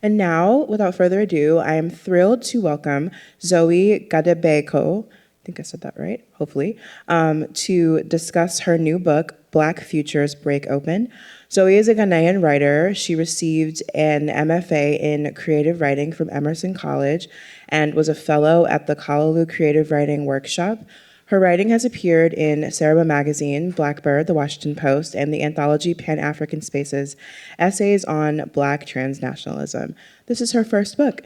And now, without further ado, I am thrilled to welcome Zoë Gadegbeku, I think I said that right, hopefully, to discuss her new book, Black Futures Break Open. Zoë is a Ghanaian writer. She received an MFA in creative writing from Emerson College and was a fellow at the Callaloo Creative Writing Workshop. Her writing has appeared in Saraba Magazine, Blackbird, The Washington Post, and the anthology Pan-African Spaces, Essays on Black Transnationalism. This is her first book.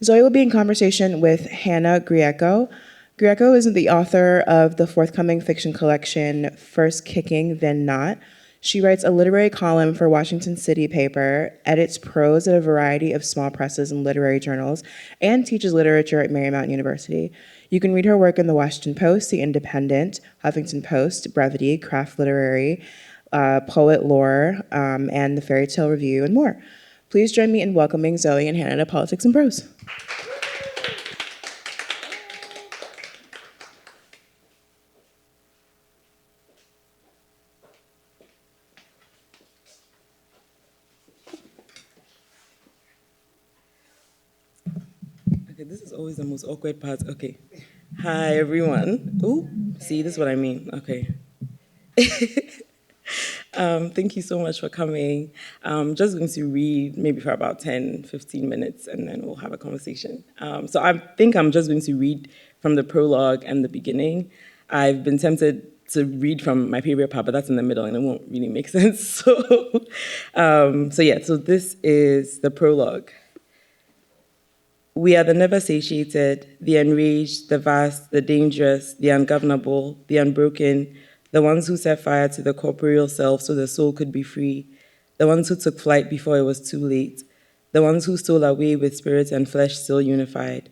Zoë will be in conversation with Hannah Grieco. Grieco is the author of the forthcoming fiction collection, First Kicking, Then Not. She writes a literary column for Washington City Paper, edits prose at a variety of small presses and literary journals, and teaches literature at Marymount University. You can read her work in the Washington Post, The Independent, Huffington Post, Brevity, Craft Literary, Poet Lore, and the Fairy Tale Review, and more. Please join me in welcoming Zoë and Hannah to Politics and Prose. This is always the most awkward part. Okay. Hi, everyone. Oh, see, this is what I mean. Okay. Thank you so much for coming. I'm just going to read maybe for about 10, 15 minutes, and then we'll have a conversation. So I think I'm just going to read from the prologue and the beginning. I've been tempted to read from my favorite part, but that's in the middle, and it won't really make sense. So this is the prologue. We are the never satiated, the enraged, the vast, the dangerous, the ungovernable, the unbroken, the ones who set fire to the corporeal self so the soul could be free, the ones who took flight before it was too late, the ones who stole away with spirit and flesh still unified.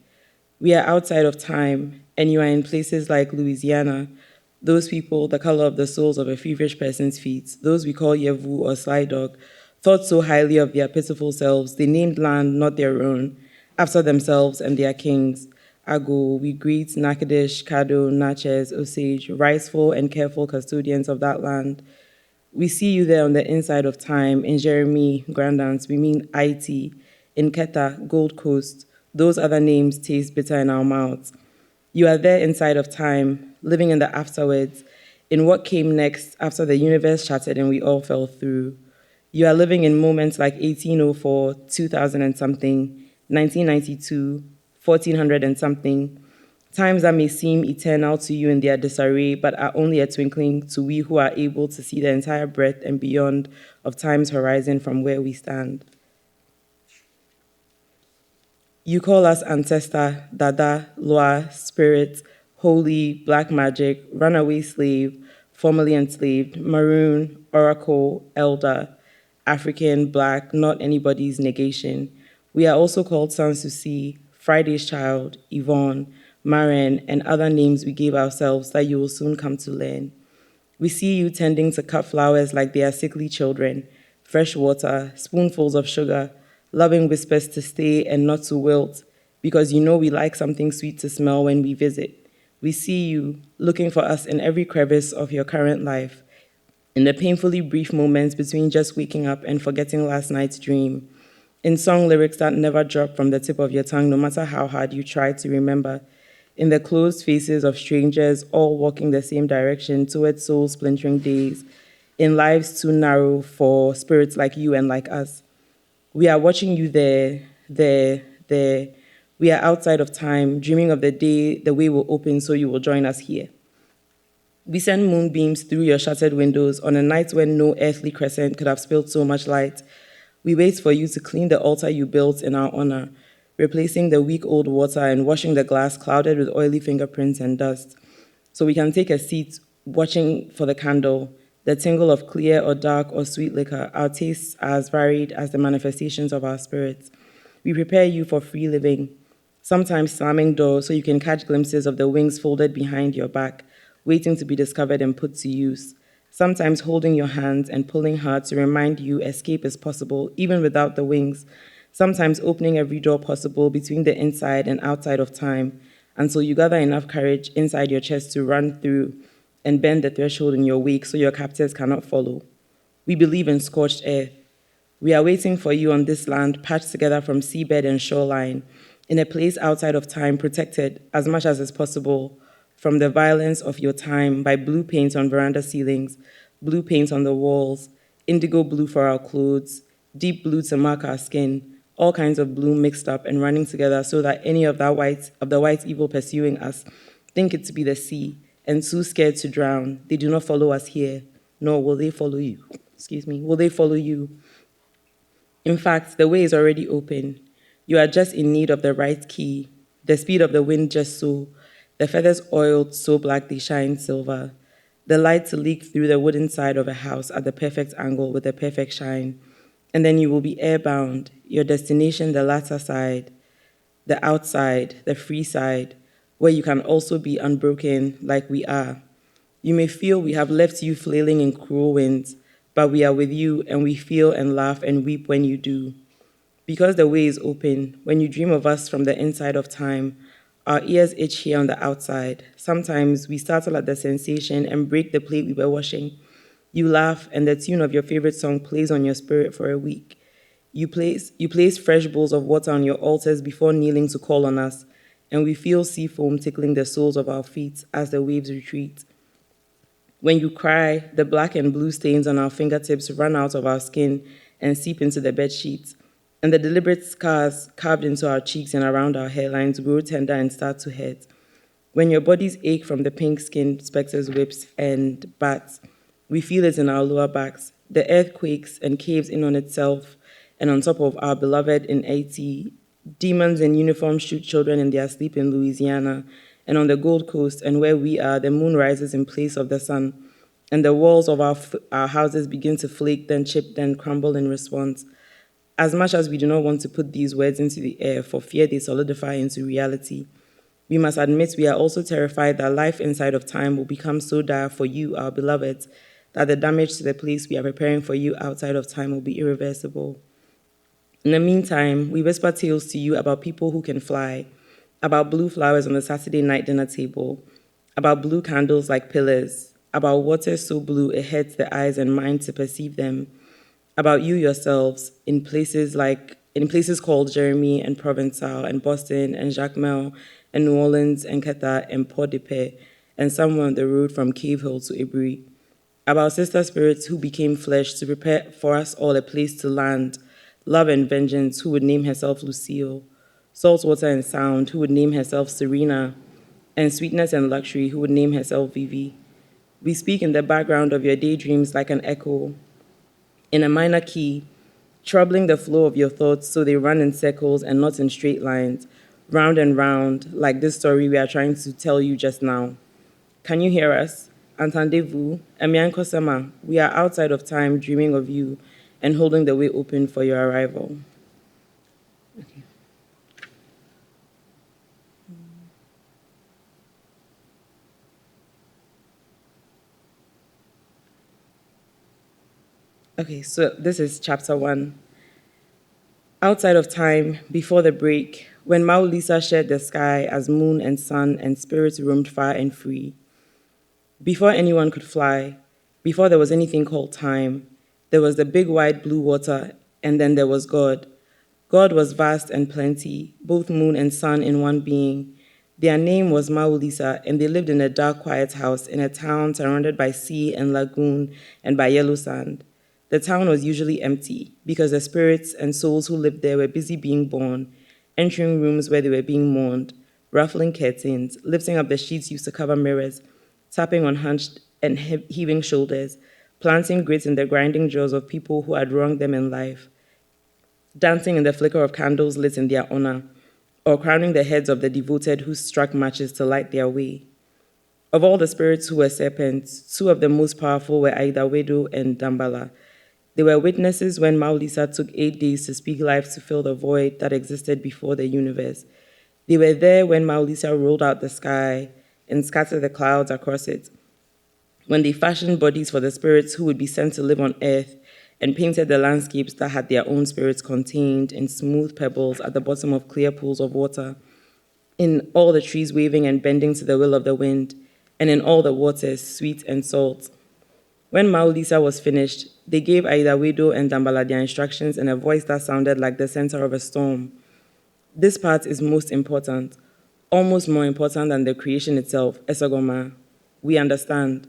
We are outside of time, and you are in places like Louisiana, those people, the color of the soles of a feverish person's feet, those we call Yevu or Sly Dog, thought so highly of their pitiful selves, they named land not their own, after themselves and their kings. Ago, we greet Nakadish, Kado, Natchez, Osage, rightful and careful custodians of that land. We see you there on the inside of time. In Jeremy, Grandance, we mean IT. In Keta, Gold Coast, those other names taste bitter in our mouths. You are there inside of time, living in the afterwards, in what came next after the universe shattered and we all fell through. You are living in moments like 1804, 2000 and something, 1992, 1400 and something, times that may seem eternal to you in their disarray, but are only a twinkling to we who are able to see the entire breadth and beyond of time's horizon from where we stand. You call us ancestor, dada, loa, spirit, holy, black magic, runaway slave, formerly enslaved, maroon, oracle, elder, African, black, not anybody's negation. We are also called Sanssouci, Friday's Child, Yvonne, Maren, and other names we gave ourselves that you will soon come to learn. We see you tending to cut flowers like they are sickly children, fresh water, spoonfuls of sugar, loving whispers to stay and not to wilt, because you know we like something sweet to smell when we visit. We see you looking for us in every crevice of your current life, in the painfully brief moments between just waking up and forgetting last night's dream, in song lyrics that never drop from the tip of your tongue, no matter how hard you try to remember, in the closed faces of strangers, all walking the same direction towards soul-splintering days, in lives too narrow for spirits like you and like us. We are watching you there. We are outside of time, dreaming of the day the way will open so you will join us here. We send moonbeams through your shattered windows on a night when no earthly crescent could have spilled so much light. We wait for you to clean the altar you built in our honor, replacing the weak old water and washing the glass clouded with oily fingerprints and dust, so we can take a seat watching for the candle, the tingle of clear or dark or sweet liquor. Our tastes are as varied as the manifestations of our spirits. We prepare you for free living, sometimes slamming doors so you can catch glimpses of the wings folded behind your back, waiting to be discovered and put to use, sometimes holding your hands and pulling hard to remind you escape is possible, even without the wings, sometimes opening every door possible between the inside and outside of time, until you gather enough courage inside your chest to run through and bend the threshold in your wake so your captors cannot follow. We believe in scorched earth. We are waiting for you on this land, patched together from seabed and shoreline, in a place outside of time, protected as much as is possible from the violence of your time by blue paint on veranda ceilings, blue paint on the walls, indigo blue for our clothes, deep blue to mark our skin, all kinds of blue mixed up and running together so that any of the white evil pursuing us think it to be the sea, and too scared to drown, they do not follow us here, nor will they follow you. Will they follow you? In fact, the way is already open. You are just in need of the right key, the speed of the wind just so, the feathers oiled so black they shine silver, the light to leak through the wooden side of a house at the perfect angle with the perfect shine, and then you will be airbound, your destination the latter side, the outside, the free side, where you can also be unbroken like we are. You may feel we have left you flailing in cruel winds, but we are with you and we feel and laugh and weep when you do. Because the way is open, when you dream of us from the inside of time, our ears itch here on the outside. Sometimes we startle at the sensation and break the plate we were washing. You laugh and the tune of your favorite song plays on your spirit for a week. You place fresh bowls of water on your altars before kneeling to call on us, and we feel sea foam tickling the soles of our feet as the waves retreat. When you cry, the black and blue stains on our fingertips run out of our skin and seep into the bed sheets, and the deliberate scars carved into our cheeks and around our hairlines grow tender and start to hurt. When your bodies ache from the pink skin specters, whips, and bats, we feel it in our lower backs. The earth quakes and caves in on itself and on top of our beloved in Haiti. Demons in uniform shoot children in their sleep in Louisiana, and on the Gold Coast and where we are, the moon rises in place of the sun, and the walls of our houses begin to flake, then chip, then crumble in response. As much as we do not want to put these words into the air for fear they solidify into reality, we must admit we are also terrified that life inside of time will become so dire for you, our beloveds, that the damage to the place we are preparing for you outside of time will be irreversible. In the meantime, we whisper tales to you about people who can fly, about blue flowers on the Saturday night dinner table, about blue candles like pillars, about water so blue it hurts the eyes and mind to perceive them, about you yourselves in places called Jeremy and Provençal and Boston and Jacmel and New Orleans and Qatar and Port-de-Paix and somewhere on the road from Cave Hill to Ibri, about sister spirits who became flesh to prepare for us all a place to land, love and vengeance who would name herself Lucille, saltwater and sound who would name herself Serena, and sweetness and luxury who would name herself Vivi. We speak in the background of your daydreams like an echo, in a minor key, troubling the flow of your thoughts so they run in circles and not in straight lines, round and round, like this story we are trying to tell you just now. Can you hear us? Entendez-vous? Emianko Sama, we are outside of time dreaming of you and holding the way open for your arrival. Okay. Okay, so this is chapter 1. Outside of time, before the break, when Maulisa shared the sky as moon and sun and spirits roamed far and free. Before anyone could fly, before there was anything called time, there was the big wide blue water, and then there was God. God was vast and plenty, both moon and sun in one being. Their name was Maulisa, and they lived in a dark, quiet house in a town surrounded by sea and lagoon and by yellow sand. The town was usually empty because the spirits and souls who lived there were busy being born, entering rooms where they were being mourned, ruffling curtains, lifting up the sheets used to cover mirrors, tapping on hunched and heaving shoulders, planting grit in the grinding jaws of people who had wronged them in life, dancing in the flicker of candles lit in their honor, or crowning the heads of the devoted who struck matches to light their way. Of all the spirits who were serpents, 2 of the most powerful were Aidawedo and Dambala. They were witnesses when Maulisa took 8 days to speak life to fill the void that existed before the universe. They were there when Maulisa rolled out the sky and scattered the clouds across it, when they fashioned bodies for the spirits who would be sent to live on earth and painted the landscapes that had their own spirits contained in smooth pebbles at the bottom of clear pools of water, in all the trees waving and bending to the will of the wind, and in all the waters, sweet and salt. When Maulisa was finished, They gave Aidawedo and Dambala their instructions in a voice that sounded like the center of a storm. This part is most important, almost more important than the creation itself, Esogoma. We understand.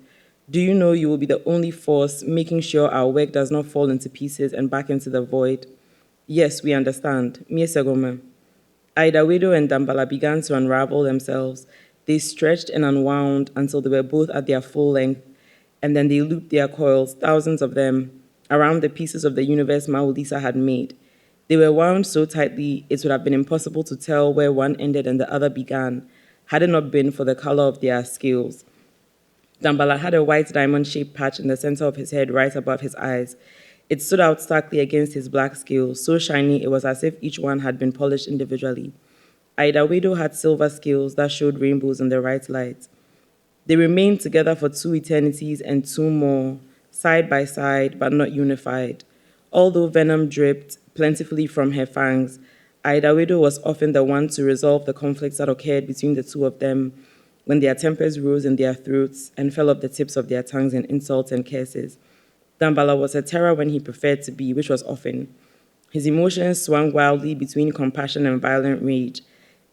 Do you know you will be the only force making sure our work does not fall into pieces and back into the void? Yes, we understand. Mie Esogoma. Aidawedo and Dambala began to unravel themselves. They stretched and unwound until they were both at their full length, and then they looped their coils, thousands of them, around the pieces of the universe Maulisa had made. They were wound so tightly it would have been impossible to tell where one ended and the other began, had it not been for the color of their scales. Dambala had a white diamond-shaped patch in the center of his head right above his eyes. It stood out starkly against his black scales, so shiny it was as if each one had been polished individually. Aidawedo had silver scales that showed rainbows in the right light. They remained together for 2 eternities and 2 more, side by side, but not unified. Although venom dripped plentifully from her fangs, Aidawedo was often the one to resolve the conflicts that occurred between the two of them when their tempers rose in their throats and fell off the tips of their tongues in insults and curses. Dambala was a terror when he preferred to be, which was often. His emotions swung wildly between compassion and violent rage,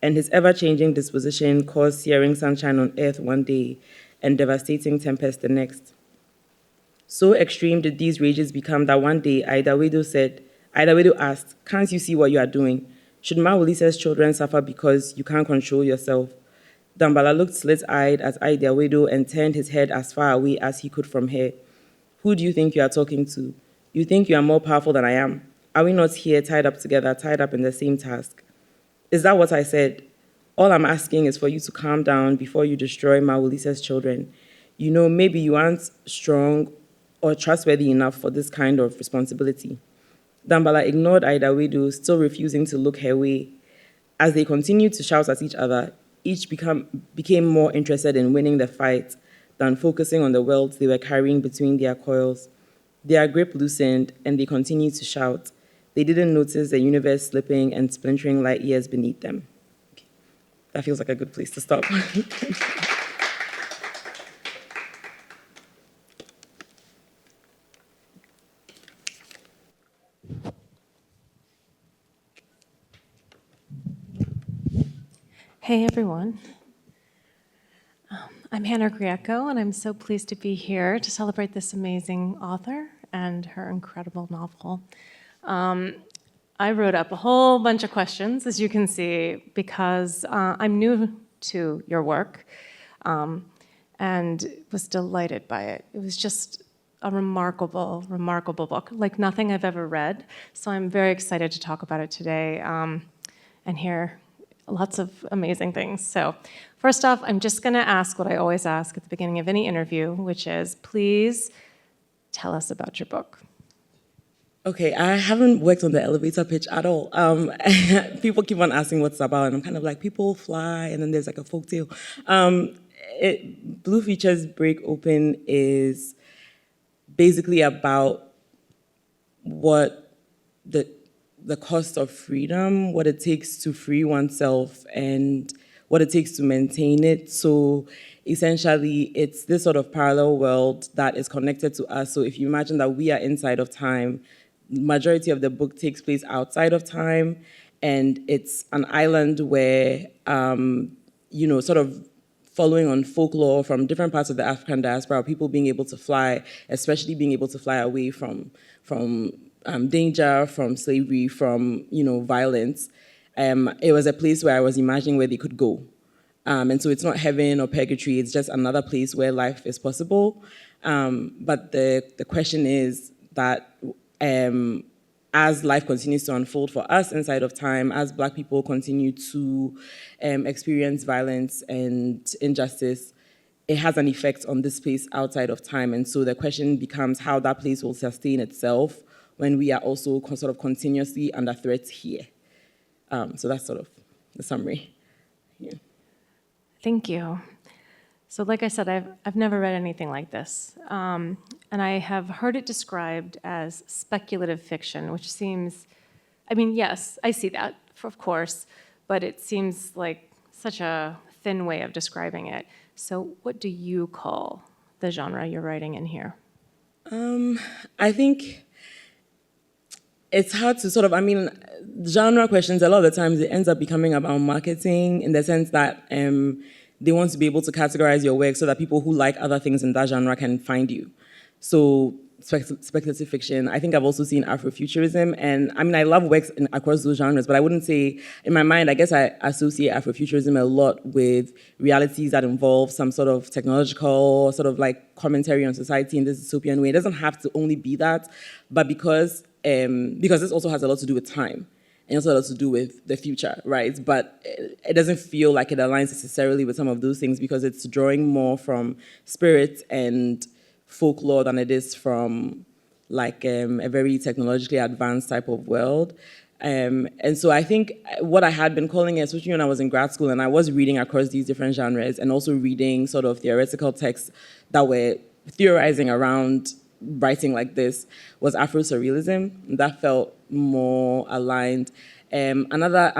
and his ever-changing disposition caused searing sunshine on earth one day and devastating tempest the next. So extreme did these rages become that one day Aidawedo asked, "Can't you see what you are doing? Should Mawulisa's children suffer because you can't control yourself?" Dambala looked slit-eyed at Aidawedo and turned his head as far away as he could from her. "Who do you think you are talking to? You think you are more powerful than I am? Are we not here tied up together, tied up in the same task?" "Is that what I said? All I'm asking is for you to calm down before you destroy Mawulisa's children. You know, maybe you aren't strong or trustworthy enough for this kind of responsibility." Dambala ignored Aidawedo, still refusing to look her way. As they continued to shout at each other, each became more interested in winning the fight than focusing on the welts they were carrying between their coils. Their grip loosened, and they continued to shout. They didn't notice the universe slipping and splintering light years beneath them. Okay. That feels like a good place to stop. Hey, everyone. I'm Hannah Grieco, and I'm so pleased to be here to celebrate this amazing author and her incredible novel. I wrote up a whole bunch of questions, as you can see, because I'm new to your work and was delighted by it. It was just a remarkable, remarkable book, like nothing I've ever read. So I'm very excited to talk about it today and hear lots of amazing things. So first off, I'm just going to ask what I always ask at the beginning of any interview, which is, please tell us about your book. Okay, I haven't worked on the elevator pitch at all. People keep on asking what's about, and I'm kind of like, people fly, and then there's like a folktale. Blue Features Break Open is basically about what the cost of freedom, what it takes to free oneself, and what it takes to maintain it. So essentially, it's this sort of parallel world that is connected to us. So if you imagine that we are inside of time, the majority of the book takes place outside of time, and it's an island where, sort of following on folklore from different parts of the African diaspora, people being able to fly, especially being able to fly away from danger, from slavery, from violence. It was a place where I was imagining where they could go. And so it's not heaven or purgatory, it's just another place where life is possible. But the question is that as life continues to unfold for us inside of time, as Black people continue to experience violence and injustice, it has an effect on this place outside of time. And so the question becomes how that place will sustain itself when we are also sort of continuously under threat here. So that's sort of the summary. Yeah. Thank you. So like I said, I've never read anything like this. And I have heard it described as speculative fiction, which seems, yes, I see that, of course, but it seems like such a thin way of describing it. So what do you call the genre you're writing in here? I think it's hard to sort of, genre questions, a lot of the times it ends up becoming about marketing in the sense that they want to be able to categorize your work so that people who like other things in that genre can find you. So speculative fiction. I think I've also seen Afrofuturism, and I love works across those genres, but I wouldn't say, in my mind, I guess I associate Afrofuturism a lot with realities that involve some sort of technological, sort of like commentary on society in this dystopian way. It doesn't have to only be that, but because this also has a lot to do with time, and also a lot to do with the future, right? But it doesn't feel like it aligns necessarily with some of those things because it's drawing more from spirit and folklore than it is from like a very technologically advanced type of world. And so I think what I had been calling it, especially when I was in grad school and I was reading across these different genres and also reading sort of theoretical texts that were theorizing around writing like this, was Afro-surrealism. That felt more aligned. An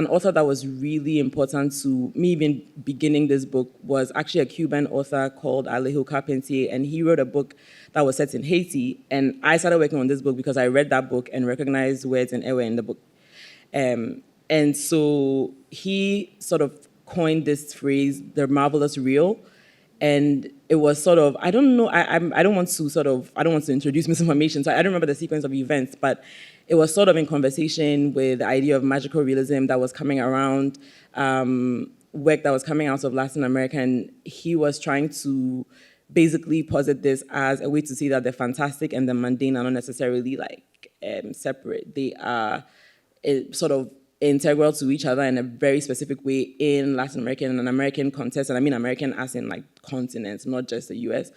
author that was really important to me even beginning this book was actually a Cuban author called Alejo Carpentier, and he wrote a book that was set in Haiti. And I started working on this book because I read that book and recognized words and Ewe in the book. And so he sort of coined this phrase, the marvelous real. And it was sort of, I don't know, I don't want to introduce misinformation, so I don't remember the sequence of events, but it was sort of in conversation with the idea of magical realism that was coming around, work that was coming out of Latin America, and he was trying to basically posit this as a way to see that the fantastic and the mundane are not necessarily like separate. They are sort of integral to each other in a very specific way in Latin American and American context, and I mean American as in like continents, not just the US.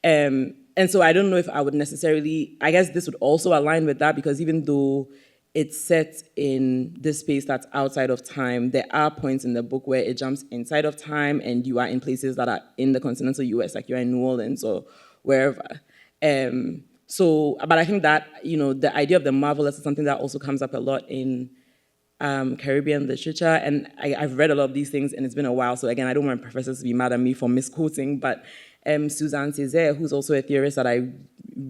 And so I don't know if I would necessarily, I guess this would also align with that because even though it's set in this space that's outside of time, there are points in the book where it jumps inside of time and you are in places that are in the continental US, like you're in New Orleans or wherever. But I think that, the idea of the marvelous is something that also comes up a lot in Caribbean literature, and I've read a lot of these things, and it's been a while, so again, I don't want professors to be mad at me for misquoting, but Suzanne Césaire, who's also a theorist that I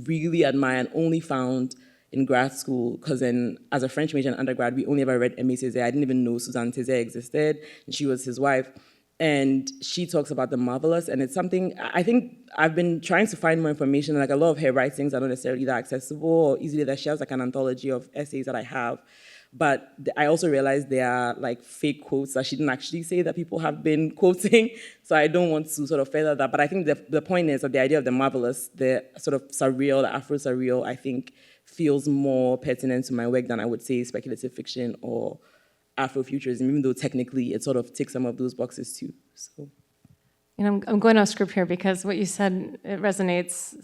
really admire and only found in grad school, because as a French major in undergrad, we only ever read Aimé Césaire. I didn't even know Suzanne Césaire existed, and she was his wife, and she talks about the marvelous, and it's something, I think I've been trying to find more information, like a lot of her writings are not necessarily that accessible or easily that she has like an anthology of essays that I have. But I also realized there are like fake quotes that she didn't actually say that people have been quoting. So I don't want to sort of further that. But I think the point is that the idea of the marvelous, the sort of surreal, the Afro-surreal, I think feels more pertinent to my work than I would say speculative fiction or Afrofuturism, even though technically it sort of ticks some of those boxes too. So, I'm going off script here because what you said, it resonates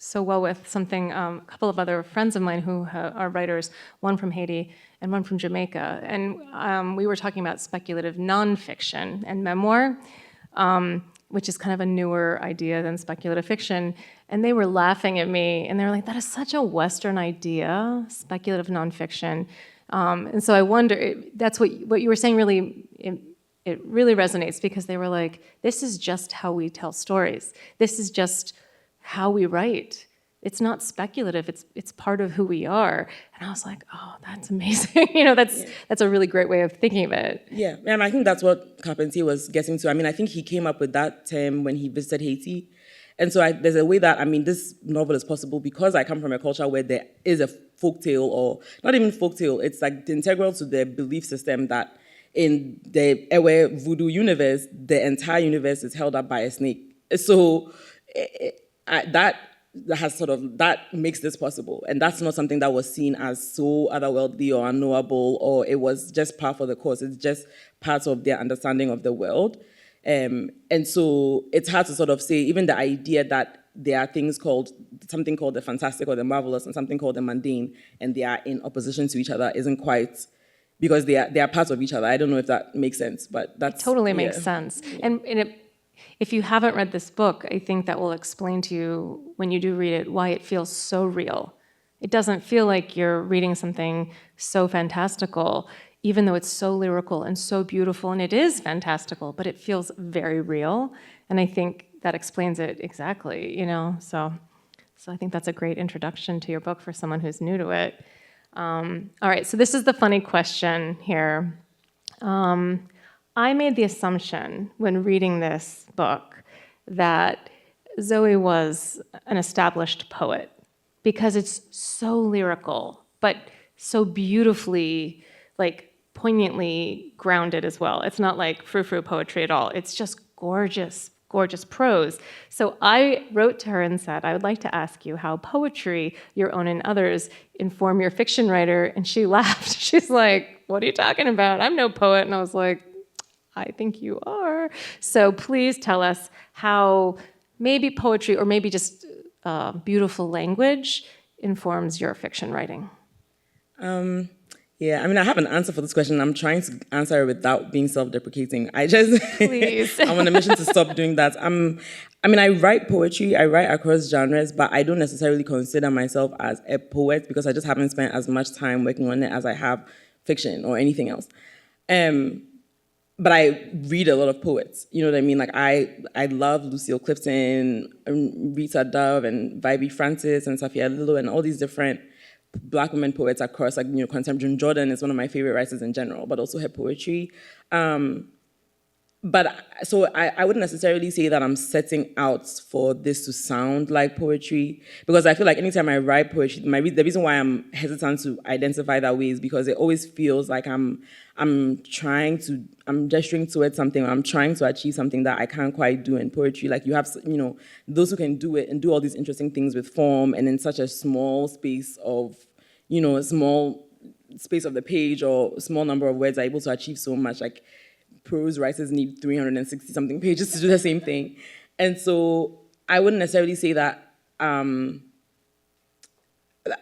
so well with something, a couple of other friends of mine who are writers, one from Haiti and one from Jamaica. And we were talking about speculative nonfiction and memoir, which is kind of a newer idea than speculative fiction. And they were laughing at me, and they were like, that is such a Western idea, speculative nonfiction. And so I wonder, that's what you were saying really, it really resonates because they were like, this is just how we tell stories. This is just how we write. It's not speculative, it's part of who we are. And I was like, oh, that's amazing. That's a really great way of thinking of it. Yeah, and I think that's what Carpentier was getting to. I think he came up with that term when he visited Haiti. And so there's a way that, this novel is possible because I come from a culture where there is a folktale, or not even folktale, it's like integral to the belief system that in the Ewe voodoo universe, the entire universe is held up by a snake. So that makes this possible, and that's not something that was seen as so otherworldly or unknowable, or it was just par for the course. It's just part of their understanding of the world, and so it's hard to sort of say even the idea that there are something called the fantastic or the marvelous and something called the mundane, and they are in opposition to each other isn't quite, because they are parts of each other. I don't know if that makes sense, but that totally makes sense, and if you haven't read this book, I think that will explain to you, when you do read it, why it feels so real. It doesn't feel like you're reading something so fantastical, even though it's so lyrical and so beautiful, and it is fantastical, but it feels very real. And I think that explains it exactly, So So I think that's a great introduction to your book for someone who's new to it. All right, so this is the funny question here. I made the assumption when reading this book that Zoe was an established poet because it's so lyrical, but so beautifully, like poignantly grounded as well. It's not like frou-frou poetry at all. It's just gorgeous, gorgeous prose. So I wrote to her and said, I would like to ask you how poetry, your own and others, inform your fiction writer. And she laughed. She's like, what are you talking about? I'm no poet. And I was like, I think you are. So please tell us how maybe poetry or maybe just beautiful language informs your fiction writing. Yeah, I mean, I have an answer for this question. I'm trying to answer it without being self-deprecating. Please. I'm on a mission to stop doing that. I write poetry, I write across genres, but I don't necessarily consider myself as a poet because I just haven't spent as much time working on it as I have fiction or anything else. But I read a lot of poets, you know what I mean? Like I love Lucille Clifton, Rita Dove, and Viby Francis, and Safia Lilo, and all these different Black women poets across, like, you know, contemporary. Jordan is one of my favorite writers in general, but also her poetry. But so I wouldn't necessarily say that I'm setting out for this to sound like poetry, because I feel like anytime I write poetry, the reason why I'm hesitant to identify that way is because it always feels like I'm gesturing towards something, I'm trying to achieve something that I can't quite do in poetry. Like, you have, you know, those who can do it and do all these interesting things with form and in such a small space of, you know, a small space of the page or a small number of words are able to achieve so much. Like, prose writers need 360-something pages to do the same thing. And so I wouldn't necessarily say that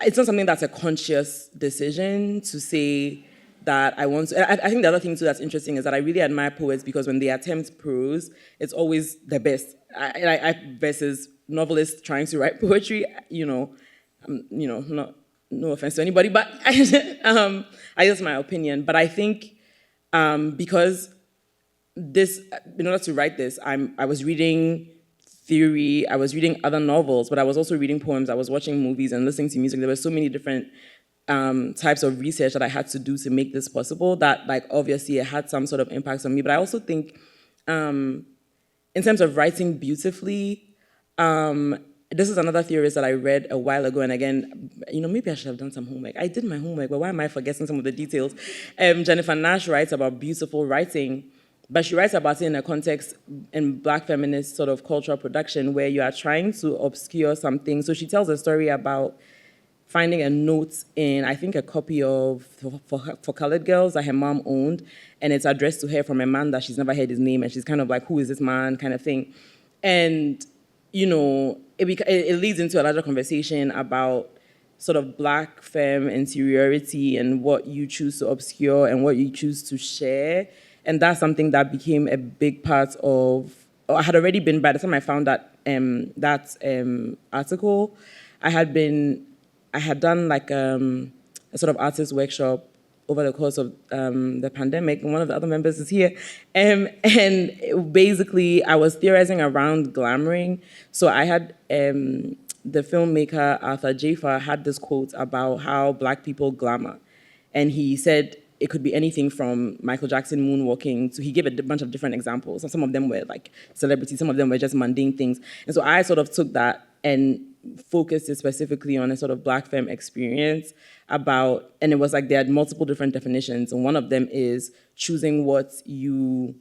it's not something that's a conscious decision to say that I want to. I think the other thing too that's interesting is that I really admire poets because when they attempt prose, it's always the best. Versus novelists trying to write poetry, no offense to anybody, but that's my opinion. But I think because in order to write this, I was reading theory, I was reading other novels, but I was also reading poems, I was watching movies and listening to music. There were so many different types of research that I had to do to make this possible that, like, obviously it had some sort of impact on me. But I also think in terms of writing beautifully, this is another theorist that I read a while ago, and again, maybe I should have done some homework. I did my homework, but why am I forgetting some of the details? Jennifer Nash writes about beautiful writing, but she writes about it in a context in Black feminist sort of cultural production where you are trying to obscure something. So she tells a story about finding a note in, I think, a copy of For Colored Girls that her mom owned, and it's addressed to her from a man that she's never heard his name, and she's kind of like, who is this man, kind of thing. And, it leads into a larger conversation about sort of Black femme interiority and what you choose to obscure and what you choose to share. And that's something that became a big part of, or I had already been, by the time I found that article, I had done like a sort of artist workshop over the course of the pandemic, and one of the other members is here. And basically, I was theorizing around glamoring. So I had the filmmaker Arthur Jafa had this quote about how Black people glamour. And he said it could be anything from Michael Jackson moonwalking to, he gave a bunch of different examples. And some of them were like celebrities, some of them were just mundane things. And so I sort of took that and focused it specifically on a sort of Black femme experience about, and it was like they had multiple different definitions, and one of them is choosing what you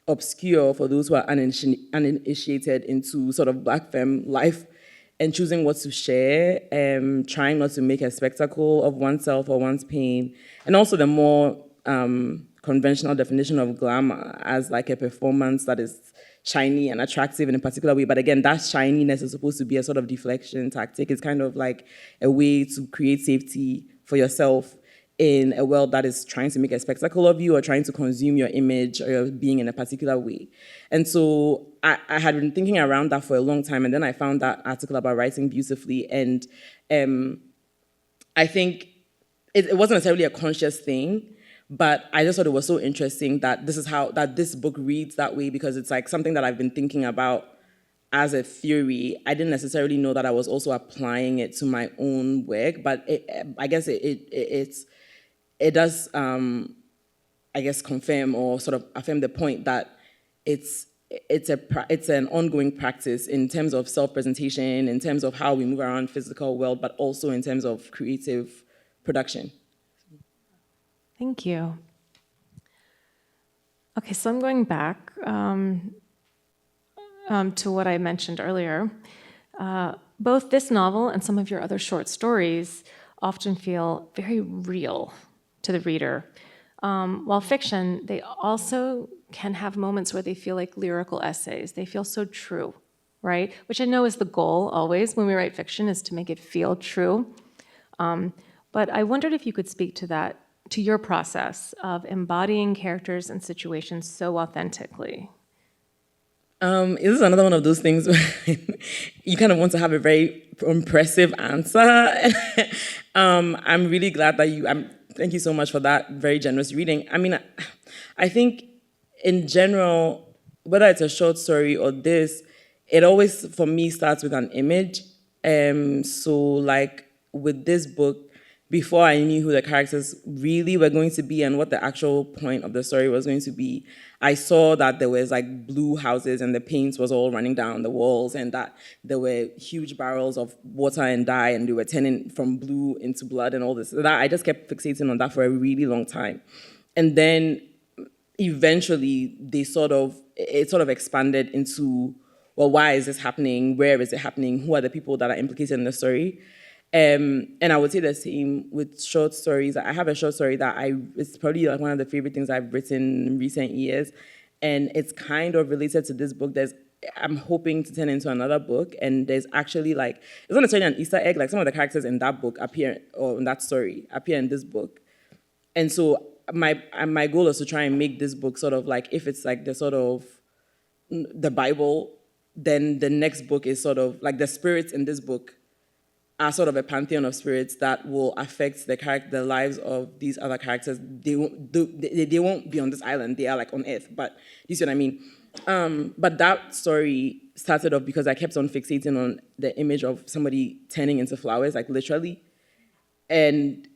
obscure for those who are uninitiated into sort of Black femme life, and choosing what to share, trying not to make a spectacle of oneself or one's pain, and also the more conventional definition of glamour as like a performance that is shiny and attractive in a particular way. But again, that shininess is supposed to be a sort of deflection tactic. It's kind of like a way to create safety for yourself in a world that is trying to make a spectacle of you or trying to consume your image or your being in a particular way. And so I had been thinking around that for a long time, and then I found that article about writing beautifully, and I think it wasn't necessarily a conscious thing, but I just thought it was so interesting that this book reads that way, because it's like something that I've been thinking about as a theory. I didn't necessarily know that I was also applying it to my own work, but I guess it does, I guess, confirm or sort of affirm the point that it's an ongoing practice in terms of self-presentation, in terms of how we move around physical world, but also in terms of creative production. Thank you. Okay, so I'm going back to what I mentioned earlier. Both this novel and some of your other short stories often feel very real to the reader. While fiction, they also can have moments where they feel like lyrical essays. They feel so true, right? Which I know is the goal always when we write fiction, is to make it feel true. But I wondered if you could speak to that, to your process of embodying characters and situations so authentically. This is another one of those things where you kind of want to have a very impressive answer. I'm really glad that thank you so much for that very generous reading. I mean, I think in general, whether it's a short story or this, it always, for me, starts with an image. So like with this book, before I knew who the characters really were going to be and what the actual point of the story was going to be, I saw that there was like blue houses and the paint was all running down the walls, and that there were huge barrels of water and dye, and they were turning from blue into blood and all this. That I just kept fixating on that for a really long time. And then eventually it sort of expanded into, well, why is this happening? Where is it happening? Who are the people that are implicated in the story? And I would say the same with short stories. I have a short story that it's probably like one of the favorite things I've written in recent years. And it's kind of related to this book. I'm hoping to turn into another book. And there's actually like, it's not necessarily an Easter egg, like some of the characters in that book appear, or in that story, appear in this book. And so my goal is to try and make this book sort of like, if it's like the Bible, then the next book is sort of like the spirits in this book are sort of a pantheon of spirits that will affect the lives of these other characters. They won't be on this island. They are like on Earth. But you see what I mean? But that story started off because I kept on fixating on the image of somebody turning into flowers, like literally. And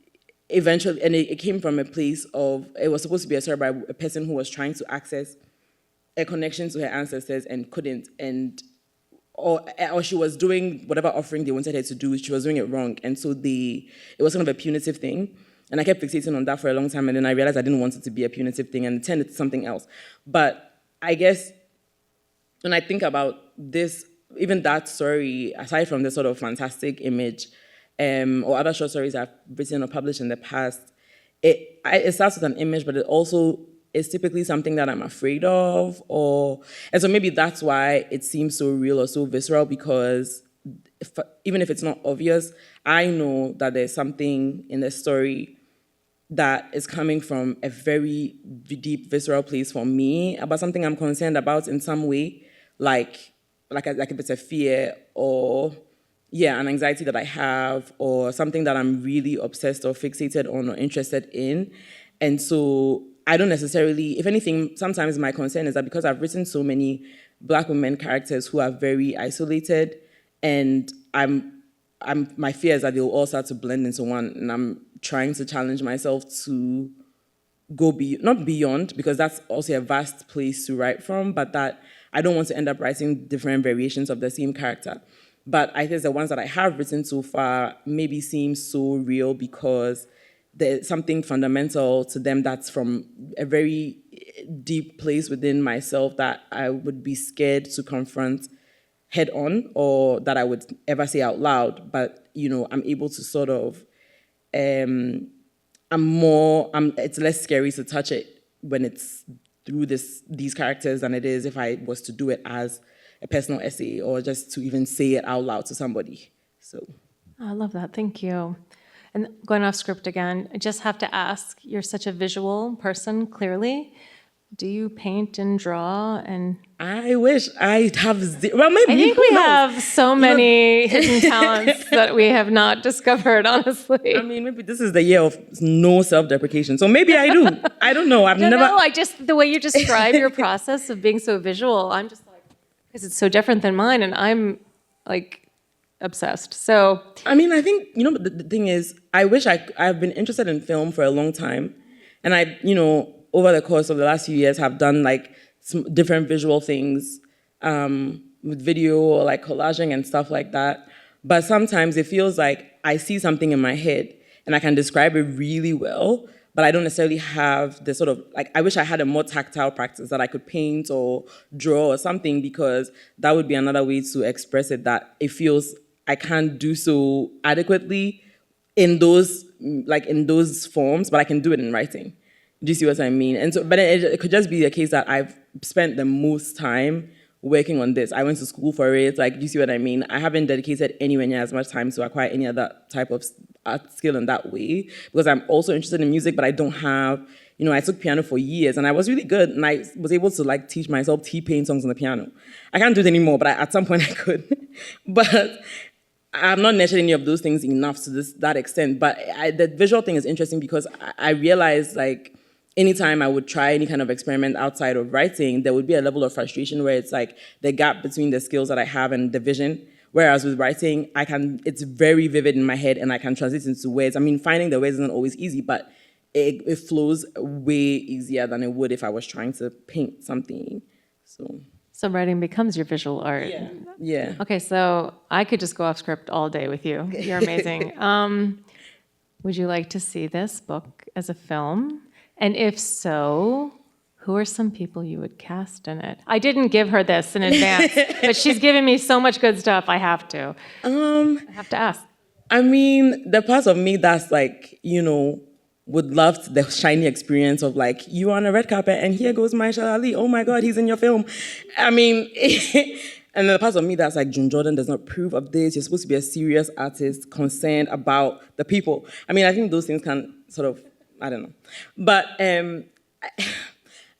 eventually, and it came from a place of, it was supposed to be a story by a person who was trying to access a connection to her ancestors and couldn't, or she was doing whatever offering they wanted her to do, she was doing it wrong. And so it was kind of a punitive thing. And I kept fixating on that for a long time, and then I realized I didn't want it to be a punitive thing and it turned into something else. But I guess when I think about this, even that story, aside from the sort of fantastic image, or other short stories I've written or published in the past, it starts with an image, but it also is typically something that I'm afraid of, and so maybe that's why it seems so real or so visceral, because even if it's not obvious, I know that there's something in the story that is coming from a very deep, visceral place for me, about something I'm concerned about in some way, like if it's a fear or an anxiety that I have, or something that I'm really obsessed or fixated on or interested in. And so I don't necessarily, if anything, sometimes my concern is that because I've written so many Black women characters who are very isolated, and my fear is that they'll all start to blend into one, and I'm trying to challenge myself to go not beyond, because that's also a vast place to write from, but that I don't want to end up writing different variations of the same character. But I guess the ones that I have written so far maybe seem so real because there's something fundamental to them that's from a very deep place within myself that I would be scared to confront head on, or that I would ever say out loud. But, I'm able to sort of, it's less scary to touch it when it's through these characters than it is if I was to do it as a personal essay or just to even say it out loud to somebody. So I love that. Thank you. And going off script again, I just have to ask, you're such a visual person, clearly. Do you paint and draw? And I wish I have well, maybe. I think we have so many hidden talents that we have not discovered, honestly. I mean, maybe this is the year of no self-deprecation. So maybe I do. I don't know. I've never. No, the way you describe your process of being so visual, I'm just like, Because it's so different than mine, and I'm like obsessed. So I mean, I think, the thing is, I've been interested in film for a long time. And over the course of the last few years have done like some different visual things with video or like collaging and stuff like that. But sometimes it feels like I see something in my head and I can describe it really well, but I don't necessarily have the sort of, like, I wish I had a more tactile practice that I could paint or draw or something, because that would be another way to express it, that it feels I can't do so adequately in those forms, but I can do it in writing. Do you see what I mean? And so, but it could just be the case that I've spent the most time working on this. I went to school for it. Like, do you see what I mean? I haven't dedicated anywhere near as much time to acquire any other type of art skill in that way, because I'm also interested in music, but I don't have, I took piano for years and I was really good, and I was able to like teach myself T-pain songs on the piano. I can't do it anymore, but at some point I could. But I'm not necessarily any of those things enough to that extent. But the visual thing is interesting because I realized, like, anytime I would try any kind of experiment outside of writing, there would be a level of frustration where it's like the gap between the skills that I have and the vision. Whereas with writing, it's very vivid in my head and I can translate into words. I mean, finding the words isn't always easy, but it flows way easier than it would if I was trying to paint something. So writing becomes your visual art. Yeah. Okay, so I could just go off script all day with you. You're amazing. Would you like to see this book as a film? And if so, who are some people you would cast in it? I didn't give her this in advance, but she's given me so much good stuff, I have to. I have to ask. I mean, the part of me that's like, would love the shiny experience of like, you on a red carpet and here goes Mahershala Ali. Oh my God, he's in your film. I mean, and the part of me that's like, June Jordan does not approve of this. You're supposed to be a serious artist concerned about the people. I mean, I think those things can sort of, I don't know. But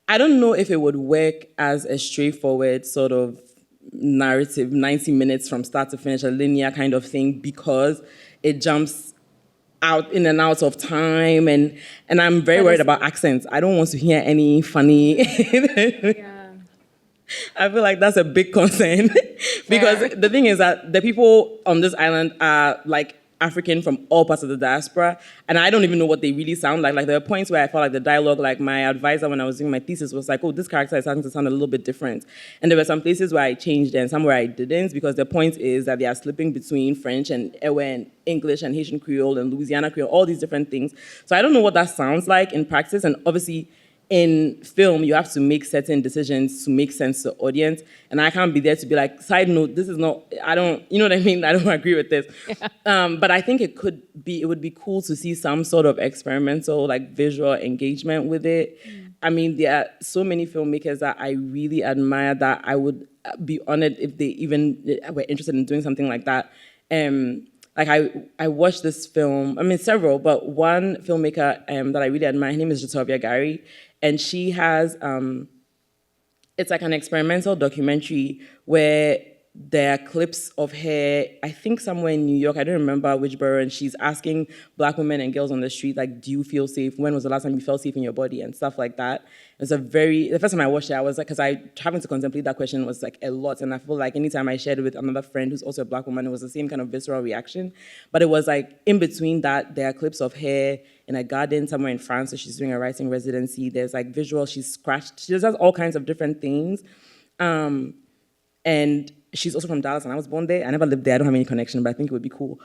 I don't know if it would work as a straightforward sort of narrative, 90 minutes from start to finish, a linear kind of thing, because it jumps out in and out of time, and I'm very worried about accents. I don't want to hear any funny. Yeah. I feel like that's a big concern because the thing is that the people on this island are like African from all parts of the diaspora, and I don't even know what they really sound like. Like, there are points where I felt like the dialogue, like my advisor when I was doing my thesis was like, oh, this character is starting to sound a little bit different. And there were some places where I changed and some where I didn't, because the point is that they are slipping between French and Ewe and English and Haitian Creole and Louisiana Creole, all these different things. So I don't know what that sounds like in practice, and obviously in film, you have to make certain decisions to make sense to the audience. And I can't be there to be like, side note, this is not, I don't, you know what I mean? I don't agree with this. Yeah. But I think it would be cool to see some sort of experimental, like, visual engagement with it. I mean, there are so many filmmakers that I really admire that I would be honored if they even were interested in doing something like that. Like, I watched this film, I mean, several, but one filmmaker that I really admire, her name is Zoë Gadegbeku, and she has, it's like an experimental documentary where there are clips of her, I think somewhere in New York, I don't remember which borough, and she's asking Black women and girls on the street, like, do you feel safe? When was the last time you felt safe in your body? And stuff like that. The first time I watched it, I was like, because having to contemplate that question was like a lot, and I feel like anytime I shared it with another friend who's also a Black woman, it was the same kind of visceral reaction. But it was like, in between that, there are clips of her in a garden somewhere in France, so she's doing a writing residency. There's like visual, she's scratched, she does all kinds of different things. And she's also from Dallas, and I was born there. I never lived there. I don't have any connection, but I think it would be cool.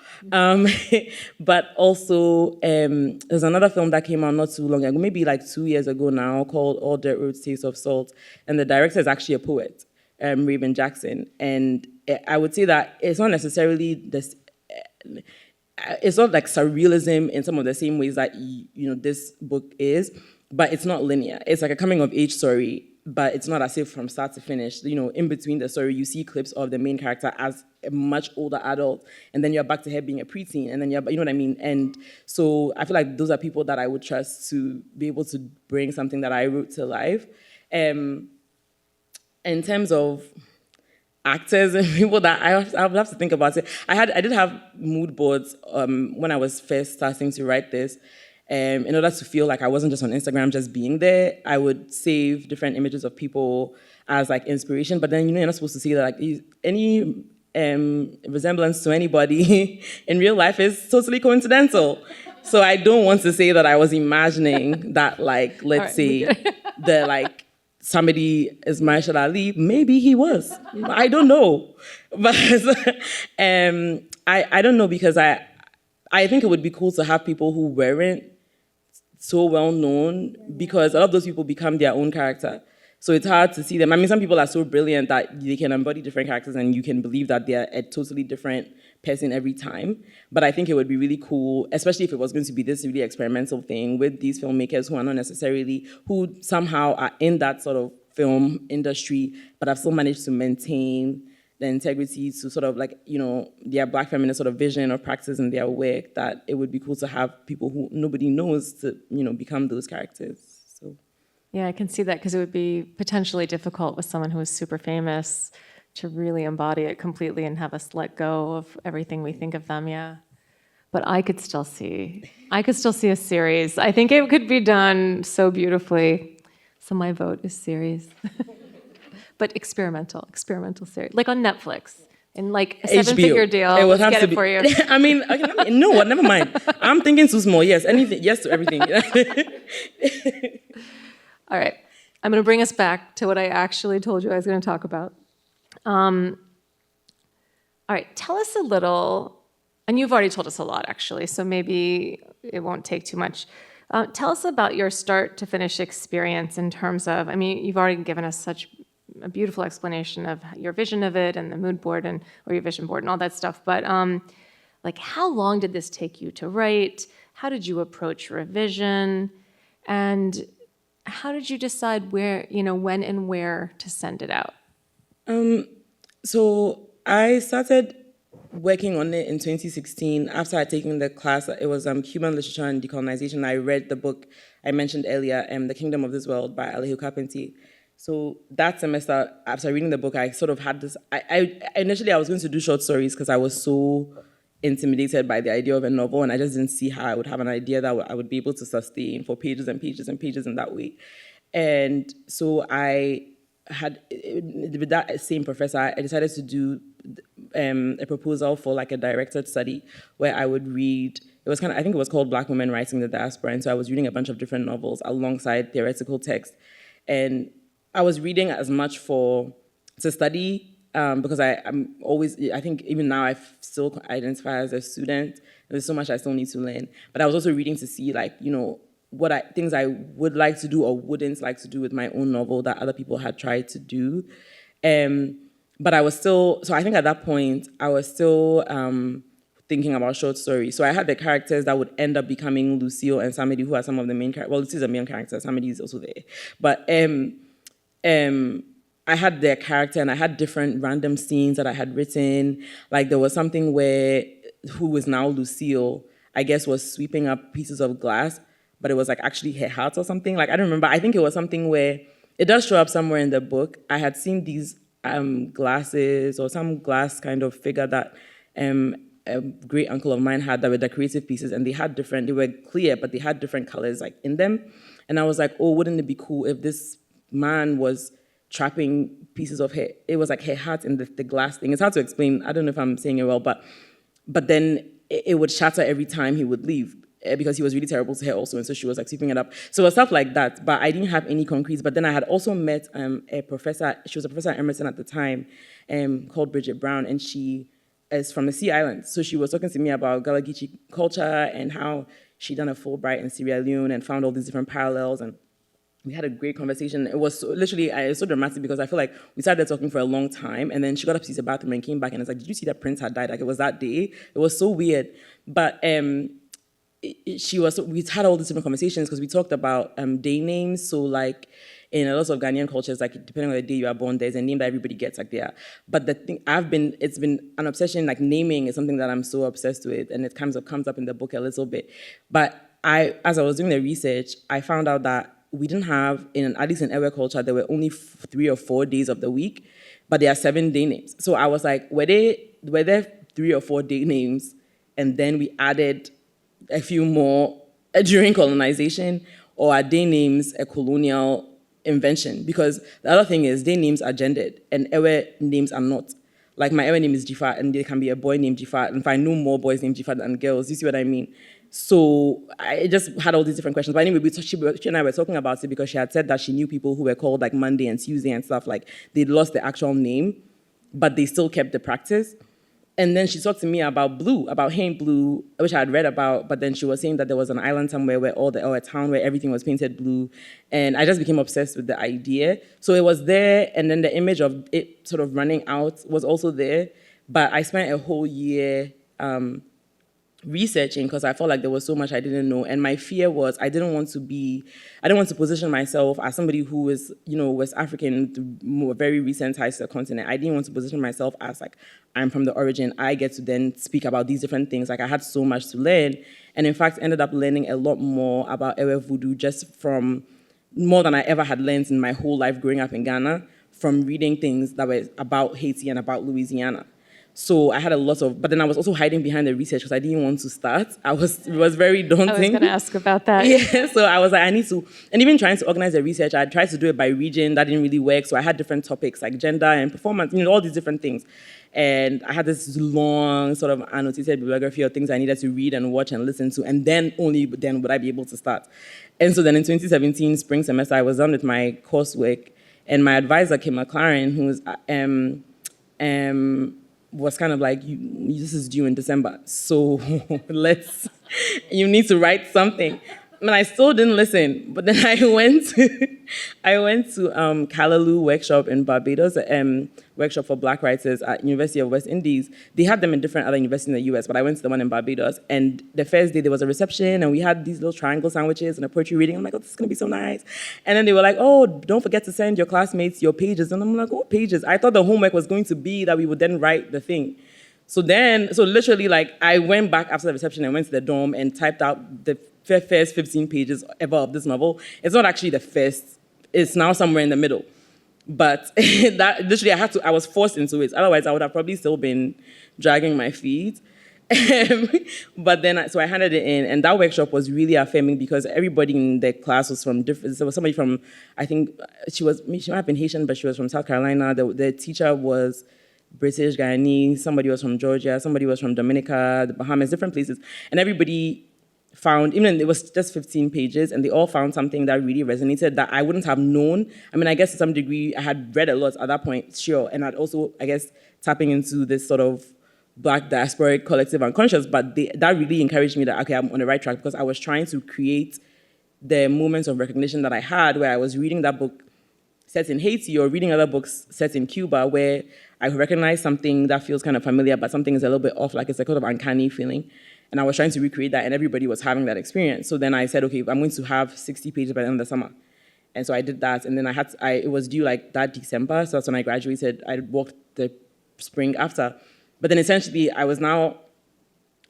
But also, there's another film that came out not too long ago, maybe like 2 years ago now, called All Dirt Roads Taste of Salt. And the director is actually a poet, Raven Jackson. And I would say that it's not necessarily this... It's not like surrealism in some of the same ways that, this book is, but it's not linear. It's like a coming-of-age story, but it's not as if from start to finish. In between the story, you see clips of the main character as a much older adult, and then you're back to her being a preteen, and then you know what I mean? And so I feel like those are people that I would trust to be able to bring something that I wrote to life. In terms of actors and people that I would have to think about it. I did have mood boards when I was first starting to write this, In order to feel like I wasn't just on Instagram just being there, I would save different images of people as like inspiration. But then, you're not supposed to see that like any resemblance to anybody in real life is totally coincidental. So I don't want to say that I was imagining that, like, let's say the like somebody is Marshall Ali. Maybe he was. I don't know. But I don't know, because I think it would be cool to have people who weren't so well known, because a lot of those people become their own character. So it's hard to see them. I mean, some people are so brilliant that they can embody different characters and you can believe that they're a totally different person every time. But I think it would be really cool, especially if it was going to be this really experimental thing with these filmmakers who are not necessarily, who somehow are in that sort of film industry, but have still managed to maintain the integrity to sort of like, their Black feminist sort of vision or practice in their work, that it would be cool to have people who nobody knows to, become those characters. So. Yeah, I can see that, because it would be potentially difficult with someone who is super famous to really embody it completely and have us let go of everything we think of them, yeah. But I could still see a series. I think it could be done so beautifully. So my vote is series. But experimental series, like on Netflix, and like a 7-figure deal. Let's get it for you. I mean, no, never mind. I'm thinking too small. Yes, anything. Yes to everything. All right, I'm going to bring us back to what I actually told you I was going to talk about. All right, tell us a little, and you've already told us a lot, actually, so maybe it won't take too much. Tell us about your start to finish experience in terms of, I mean, you've already given us such a beautiful explanation of your vision of it and the mood board or your vision board and all that stuff, but like, how long did this take you to write? How did you approach revision? And how did you decide where, when and where to send it out? So I started working on it in 2016 after I'd taken the class. It was Human Literature and Decolonization. I read the book I mentioned earlier, The Kingdom of This World by Alejo Carpentier. So that semester, after reading the book, I sort of had this. Initially, I was going to do short stories because I was so intimidated by the idea of a novel, and I just didn't see how I would have an idea that I would be able to sustain for pages and pages and pages in that way. And so I had, with that same professor, I decided to do a proposal for like a directed study where I would read. It was I think it was called Black Women Writing the Diaspora, and so I was reading a bunch of different novels alongside theoretical text, and I was reading as much to study, because I'm always, I think even now I still identify as a student. There's so much I still need to learn. But I was also reading to see things I would like to do or wouldn't like to do with my own novel that other people had tried to do. But I was still, so I think at that point, I was still thinking about short stories. So I had the characters that would end up becoming Lucille and Samedi, who are some of the main characters. Well, Lucille's a main character, Samedi is also there. But I had their character and I had different random scenes that I had written. Like there was something where who is now Lucille, I guess, was sweeping up pieces of glass, but it was like actually her heart or something. Like I don't remember. I think it was something where it does show up somewhere in the book. I had seen these glasses or some glass kind of figure that a great uncle of mine had that were decorative pieces, and they were clear, but they had different colors like in them. And I was like, oh, wouldn't it be cool if this man was trapping pieces of her, it was like her heart in the glass thing. It's hard to explain. I don't know if I'm saying it well, but then it would shatter every time he would leave because he was really terrible to her also, and so she was like sweeping it up. So it was stuff like that, but I didn't have any concretes. But then I had also met a professor, she was a professor at Emerson at the time, called Bridget Brown, and she is from the Sea Island. So she was talking to me about Galagichi culture and how she'd done a Fulbright in Sierra Leone and found all these different parallels, and we had a great conversation. It was literally, it's so dramatic because I feel like we started talking for a long time, and then she got up to use the bathroom and came back and was like, did you see that Prince had died? Like it was that day. It was so weird. But we had all these different conversations because we talked about day names. So like in a lot of Ghanaian cultures, like depending on the day you are born, there's a name that everybody gets like there. But the thing it's been an obsession, like naming is something that I'm so obsessed with, and it comes up in the book a little bit. But as I was doing the research, I found out that we didn't have, at least in Ewe culture, there were only 3 or 4 days of the week, but there are 7 day names. So I was like, were there 3 or 4 day names, and then we added a few more during colonization, or are day names a colonial invention? Because the other thing is, day names are gendered and Ewe names are not. Like my Ewe name is Jifat, and there can be a boy named Jifat, and if I know more boys named Jifat than girls, you see what I mean? So I just had all these different questions. But anyway, she and I were talking about it because she had said that she knew people who were called like Monday and Tuesday and stuff, like they'd lost the actual name, but they still kept the practice. And then she talked to me about Blue, about Hain Blue, which I had read about, but then she was saying that there was an island somewhere or a town where everything was painted blue. And I just became obsessed with the idea. So it was there, and then the image of it sort of running out was also there. But I spent a whole year researching because I felt like there was so much I didn't know. And my fear was I didn't want to position myself as somebody who is, West African, very recent ties to the continent. I didn't want to position myself as like, I'm from the origin. I get to then speak about these different things. Like I had so much to learn. And in fact, ended up learning a lot more about Ewe Voodoo just from more than I ever had learned in my whole life growing up in Ghana from reading things that were about Haiti and about Louisiana. So I had a lot of, but then I was also hiding behind the research because I didn't want to start. It was very daunting. I was going to ask about that. Yeah, so I was like, I need to, and even trying to organize the research, I tried to do it by region, that didn't really work. So I had different topics like gender and performance, all these different things. And I had this long sort of annotated bibliography of things I needed to read and watch and listen to, and then only then would I be able to start. And so then in 2017, spring semester, I was done with my coursework, and my advisor, Kim McLaren, who was kind of like, this is due in December, so you need to write something. And I still didn't listen, but then I went to Callaloo workshop in Barbados, workshop for Black writers at University of West Indies. They had them in different other universities in the US, but I went to the one in Barbados. And the first day there was a reception, and we had these little triangle sandwiches and a poetry reading. I'm like, oh, this is gonna be so nice. And then they were like, oh, don't forget to send your classmates your pages. And I'm like, oh, pages? I thought the homework was going to be that we would then write the thing. So literally, like, I went back after the reception and went to the dorm and typed out the first 15 pages ever of this novel. It's not actually the first. It's now somewhere in the middle. But that literally, I was forced into it. Otherwise, I would have probably still been dragging my feet. But then, so I handed it in, and that workshop was really affirming because everybody in the class was from different. There was somebody from, I think she might have been Haitian, but she was from South Carolina. The teacher was British, Guyanese. Somebody was from Georgia. Somebody was from Dominica, the Bahamas, different places, and everybody found, even it was just 15 pages, and they all found something that really resonated that I wouldn't have known. I mean, I guess to some degree, I had read a lot at that point, sure, and I'd also, I guess, tapping into this sort of Black diasporic collective unconscious, but that really encouraged me that, okay, I'm on the right track, because I was trying to create the moments of recognition that I had where I was reading that book set in Haiti or reading other books set in Cuba where I recognize something that feels kind of familiar, but something is a little bit off, like it's a kind of uncanny feeling. And I was trying to recreate that, and everybody was having that experience. So then I said, okay, I'm going to have 60 pages by the end of the summer. And so I did that, and then it was due like that December, so that's when I graduated. I walked the spring after. But then essentially, I was now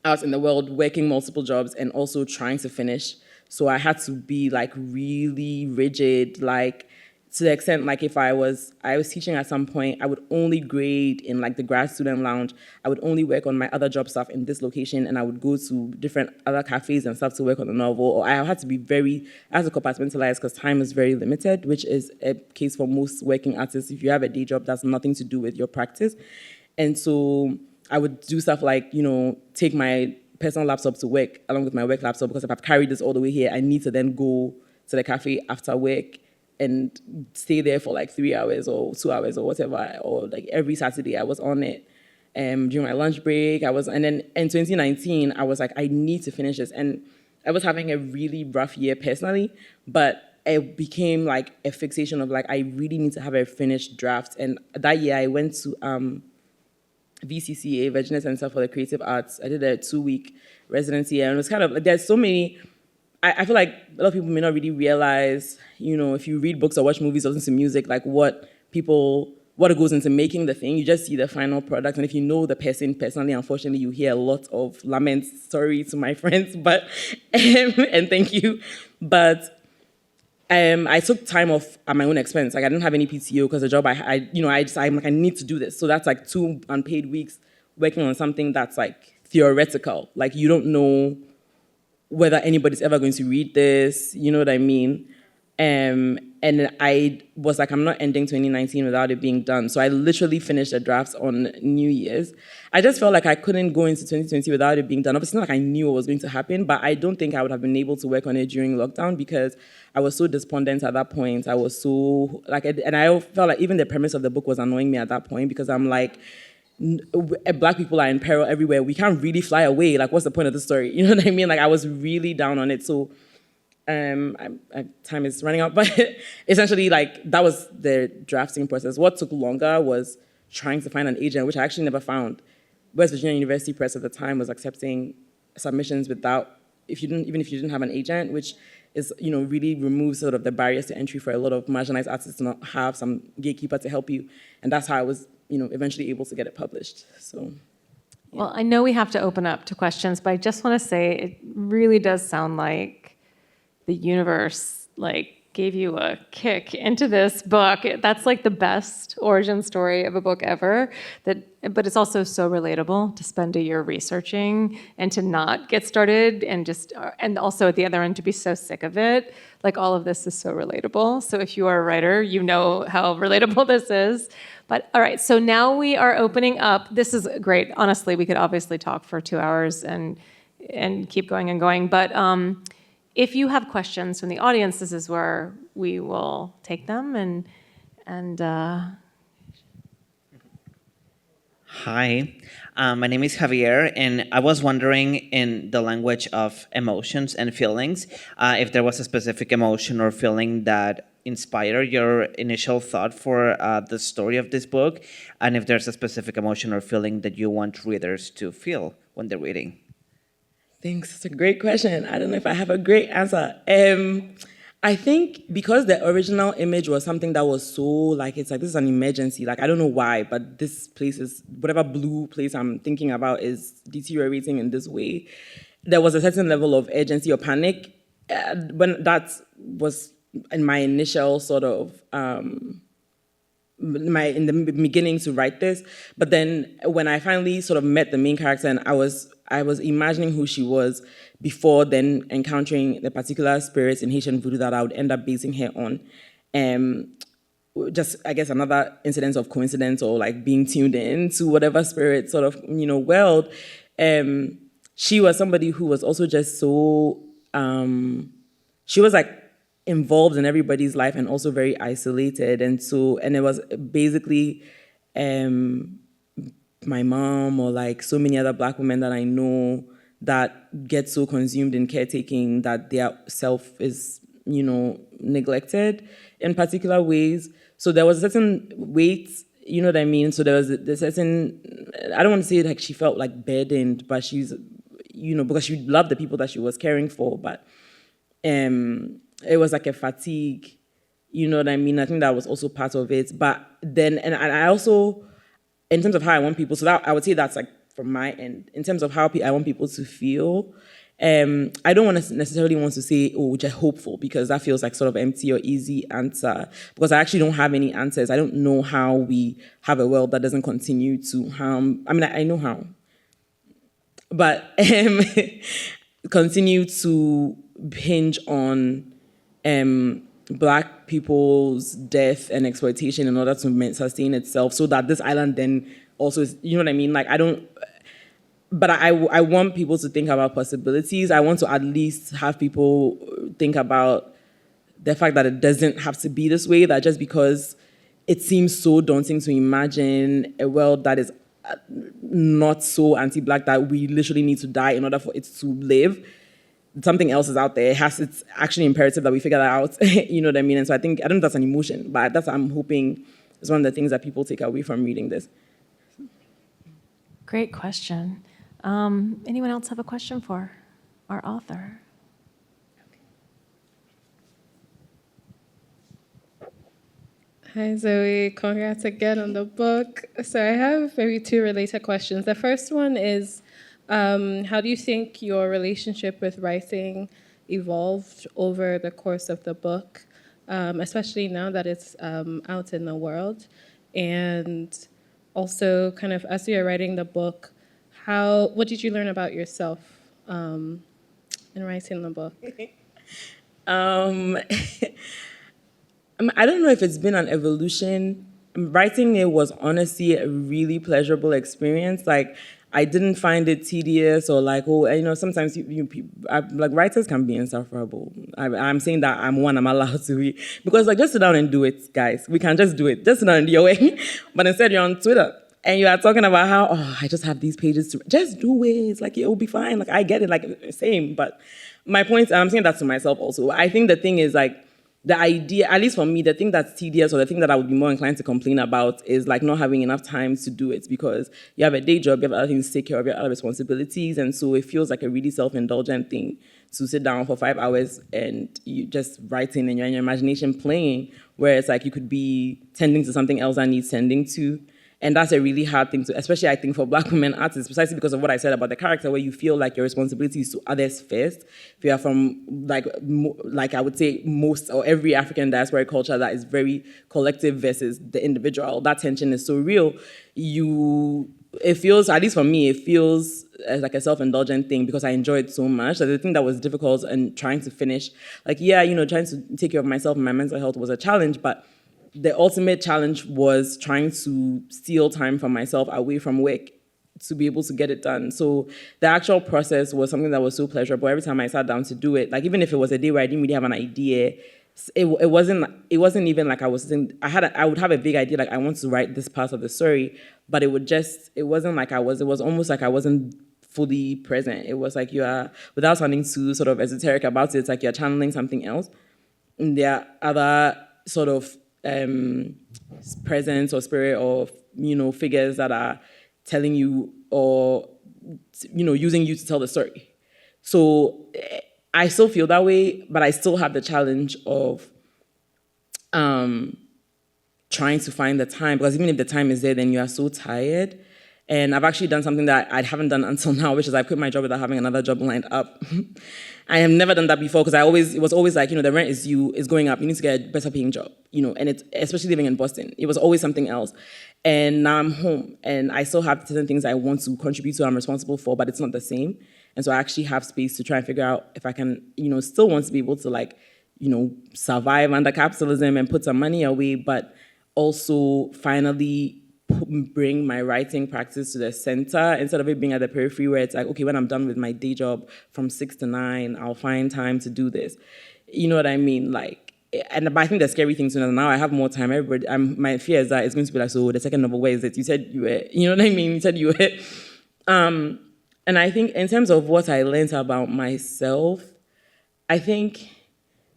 out in the world working multiple jobs and also trying to finish. So I had to be like really rigid, like to the extent like if I was teaching at some point, I would only grade in like the grad student lounge. I would only work on my other job stuff in this location, and I would go to different other cafes and stuff to work on the novel. Or I had to be I had to compartmentalize because time is very limited, which is a case for most working artists. If you have a day job, that's nothing to do with your practice. And so I would do stuff like, take my personal laptop to work along with my work laptop, because if I've carried this all the way here, I need to then go to the cafe after work and stay there for like 3 hours or 2 hours or whatever, or like every Saturday I was on it. During my lunch break, and then in 2019, I was like, I need to finish this. And I was having a really rough year personally, but it became like a fixation of like, I really need to have a finished draft. And that year I went to VCCA, Virginia Center for the Creative Arts. I did a 2-week residency, and it was kind of, there's so many, I feel like a lot of people may not really realize, if you read books or watch movies or listen to music, like what goes into making the thing. You just see the final product, and if you know the person personally, unfortunately, you hear a lot of laments. Sorry to my friends, but and thank you, but I took time off at my own expense. Like I didn't have any PTO because the job I'm like, I need to do this. So that's like 2 unpaid weeks working on something that's like theoretical. Like you don't know whether anybody's ever going to read this, you know what I mean? And I was like, I'm not ending 2019 without it being done. So I literally finished the drafts on New Year's. I just felt like I couldn't go into 2020 without it being done. Obviously, not like I knew what was going to happen, but I don't think I would have been able to work on it during lockdown because I was so despondent at that point. I was so, like, and I felt like even the premise of the book was annoying me at that point because I'm like, Black people are in peril everywhere. We can't really fly away. Like, what's the point of the story? You know what I mean? Like, I was really down on it. So time is running out, but essentially, like, that was the drafting process. What took longer was trying to find an agent, which I actually never found. West Virginia University Press at the time was accepting submissions without, even if you didn't have an agent, which is, really removes sort of the barriers to entry for a lot of marginalized artists to not have some gatekeeper to help you. And that's how I was, eventually able to get it published. So. Well, I know we have to open up to questions, but I just want to say it really does sound like the universe gave you a kick into this book. That's like the best origin story of a book ever. But it's also so relatable to spend a year researching and to not get started and also at the other end to be so sick of it. Like, all of this is so relatable. So if you are a writer, you know how relatable this is. But all right, so now we are opening up. This is great. Honestly, we could obviously talk for 2 hours and keep going and going. But if you have questions from the audience, this is where we will take them. Hi, my name is Javier, and I was wondering, in the language of emotions and feelings, if there was a specific emotion or feeling that inspired your initial thought for the story of this book, and if there's a specific emotion or feeling that you want readers to feel when they're reading. Thanks. It's a great question. I don't know if I have a great answer. I think because the original image was something that was so, it's like, this is an emergency. Like, I don't know why, but this place is, whatever blue place I'm thinking about is deteriorating in this way. There was a certain level of urgency or panic when that was in my initial sort of, in the beginning to write this. But then when I finally sort of met the main character and I was imagining who she was before then encountering the particular spirits in Haitian voodoo that I would end up basing her on. Just, I guess, another incidence of coincidence or being tuned in to whatever spirit sort of, world. She was somebody who was also just so, she was involved in everybody's life and also very isolated. And it was basically, my mom or so many other Black women that I know that get so consumed in caretaking that their self is, neglected in particular ways. So there was a certain weight, you know what I mean? So there was a certain, I don't want to say she felt burdened, but she's, because she loved the people that she was caring for, but it was a fatigue, you know what I mean? I think that was also part of it. But then, and I also, in terms of how I want people, so that I would say that's from my end. In terms of how I want people to feel, I don't necessarily want to say, just hopeful, because that feels sort of empty or easy answer, because I actually don't have any answers. I don't know how we have a world that doesn't continue to harm. I mean, I know how, but continue to hinge on Black people's death and exploitation in order to sustain itself, so that this island then also is, you know what I mean? But I want people to think about possibilities. I want to at least have people think about the fact that it doesn't have to be this way, that just because it seems so daunting to imagine a world that is not so anti-Black that we literally need to die in order for it to live, something else is out there. It's actually imperative that we figure that out. You know what I mean? And so I don't know if that's an emotion, but that's what I'm hoping is one of the things that people take away from reading this. Great question. Anyone else have a question for our author? Hi, Zoe. Congrats again on the book. So I have maybe two related questions. The first one is, how do you think your relationship with writing evolved over the course of the book, especially now that it's out in the world? And also, kind of as you're writing the book, what did you learn about yourself? And in writing the book? I don't know if it's been an evolution. Writing it was honestly a really pleasurable experience. Like, I didn't find it tedious or like, sometimes like writers can be insufferable. I'm saying that I'm allowed to be. Because like, just sit down and do it, guys. We can just do it. Just sit down and do your way. But instead you're on Twitter and you are talking about how, I just have these pages to, just do it. Like, it will be fine. Like, I get it, like, same. But my point, I'm saying that to myself also. I think the thing is like, the idea, at least for me, the thing that's tedious or the thing that I would be more inclined to complain about is like not having enough time to do it because you have a day job, you have other things to take care of, you have other responsibilities, and so it feels like a really self-indulgent thing to sit down for 5 hours and you just writing and you're in your imagination playing, where it's like you could be tending to something else that needs tending to. And that's a really hard thing to, especially I think for Black women artists, precisely because of what I said about the character, where you feel like your responsibility is to others first. If you are from like I would say most or every African diasporic culture that is very collective versus the individual, that tension is so real. It feels, at least for me, it feels like a self-indulgent thing because I enjoy it so much. So the thing that was difficult and trying to finish, like, trying to take care of myself and my mental health was a challenge, but the ultimate challenge was trying to steal time from myself away from work to be able to get it done. So the actual process was something that was so pleasurable. Every time I sat down to do it, like even if it was a day where I didn't really have an idea, it wasn't even like I was saying, I would have a big idea, like I want to write this part of the story, but it wasn't like it was almost like I wasn't fully present. It was like you are, without sounding too sort of esoteric about it, it's like you're channeling something else. And there are other sort of presence or spirit or figures that are telling you or using you to tell the story. So I still feel that way, but I still have the challenge of trying to find the time, because even if the time is there, then you are so tired. And I've actually done something that I haven't done until now, which is I quit my job without having another job lined up. I have never done that before because it was always like, the rent is going up. You need to get a better paying job, and it's, especially living in Boston, it was always something else. And now I'm home and I still have certain things I want to contribute to, I'm responsible for, but it's not the same. And so I actually have space to try and figure out if I can, still want to be able to survive under capitalism and put some money away, but also finally bring my writing practice to the center instead of it being at the periphery where it's like, okay, when I'm done with my day job from 6 to 9, I'll find time to do this. You know what I mean? But I think the scary thing too, now I have more time. My fear is that it's going to be like, so the second novel, where is it? You said you were, you know what I mean? You said you were. And I think in terms of what I learned about myself, I think